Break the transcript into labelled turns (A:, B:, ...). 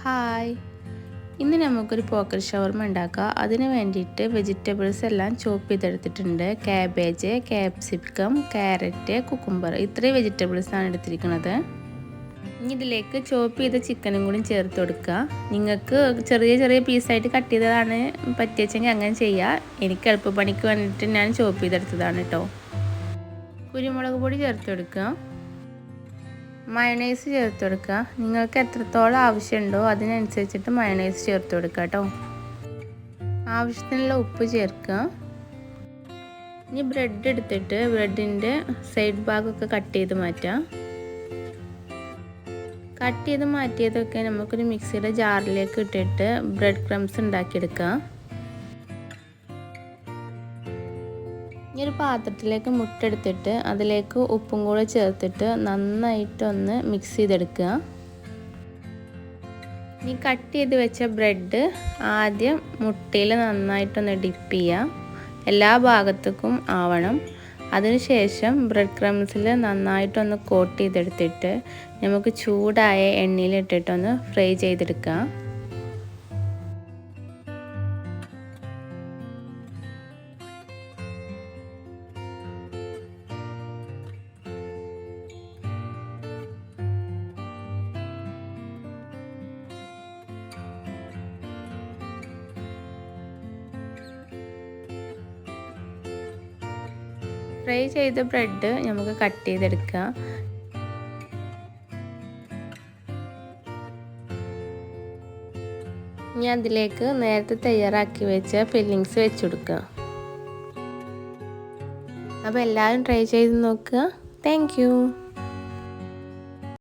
A: Hi, ഇന്ന് നമുക്കൊരു pocket ഷവർമ ഉണ്ടാക്കാം. അതിന് വേണ്ടിയിട്ട് വെജിറ്റബിൾസ് എല്ലാം ചോപ്പ് ചെയ്തെടുത്തിട്ടുണ്ട്. ക്യാബേജ്, ക്യാപ്സിക്കം, ക്യാരറ്റ്, കുക്കുംബർ, ഇത്രയും വെജിറ്റബിൾസാണ് എടുത്തിരിക്കുന്നത്. ഇനി ഇതിലേക്ക് ചോപ്പ് ചെയ്ത ചിക്കനും കൂടി ചേർത്ത് കൊടുക്കുക. നിങ്ങൾക്ക് ചെറിയ ചെറിയ പീസായിട്ട് കട്ട് ചെയ്തതാണ് പറ്റിയെങ്കിൽ അങ്ങനെ ചെയ്യുക. എനിക്ക് എളുപ്പപ്പണിക്ക് വേണ്ടിയിട്ട് ഞാൻ ചോപ്പ് ചെയ്തെടുത്തതാണ് കേട്ടോ. കുരുമുളക് പൊടി ചേർത്ത് കൊടുക്കുക. മയണൈസ് ചേർത്ത് കൊടുക്കുക. നിങ്ങൾക്ക് എത്രത്തോളം ആവശ്യമുണ്ടോ അതിനനുസരിച്ചിട്ട് മയണൈസ് ചേർത്ത് കൊടുക്കുക കേട്ടോ. ആവശ്യത്തിനുള്ള ഉപ്പ് ചേർക്കുക. ഇനി ബ്രെഡ് എടുത്തിട്ട് ബ്രെഡിൻ്റെ സൈഡ് ഭാഗമൊക്കെ കട്ട് ചെയ്ത് മാറ്റാം. കട്ട് ചെയ്ത് മാറ്റിയതൊക്കെ നമുക്കൊരു മിക്സിയുടെ ജാറിലേക്ക് ഇട്ടിട്ട് ബ്രെഡ് ക്രംസ് ഉണ്ടാക്കിയെടുക്കാം. ഇനി ഒരു പാത്രത്തിലേക്ക് മുട്ട എടുത്തിട്ട് അതിലേക്ക് ഉപ്പും കൂടെ ചേർത്തിട്ട് നന്നായിട്ടൊന്ന് മിക്സ് ചെയ്തെടുക്കുക. ഇനി കട്ട് ചെയ്ത് വെച്ച ബ്രെഡ് ആദ്യം മുട്ടയിൽ നന്നായിട്ടൊന്ന് ഡിപ്പ് ചെയ്യുക. എല്ലാ ഭാഗത്തേക്കും ആവണം. അതിനുശേഷം ബ്രെഡ് ക്രംസിൽ നന്നായിട്ടൊന്ന് കോട്ട് ചെയ്തെടുത്തിട്ട് നമുക്ക് ചൂടായ എണ്ണയിലിട്ടിട്ടൊന്ന് ഫ്രൈ ചെയ്തെടുക്കുക. ഫ്രൈ ചെയ്ത ബ്രെഡ് നമുക്ക് കട്ട് ചെയ്തെടുക്കാം. ഇനി അതിലേക്ക് നേരത്തെ തയ്യാറാക്കി വെച്ച ഫില്ലിങ്സ് വെച്ച് കൊടുക്കുക. അപ്പോൾ എല്ലാവരും ട്രൈ ചെയ്ത് നോക്കുക. Thank you.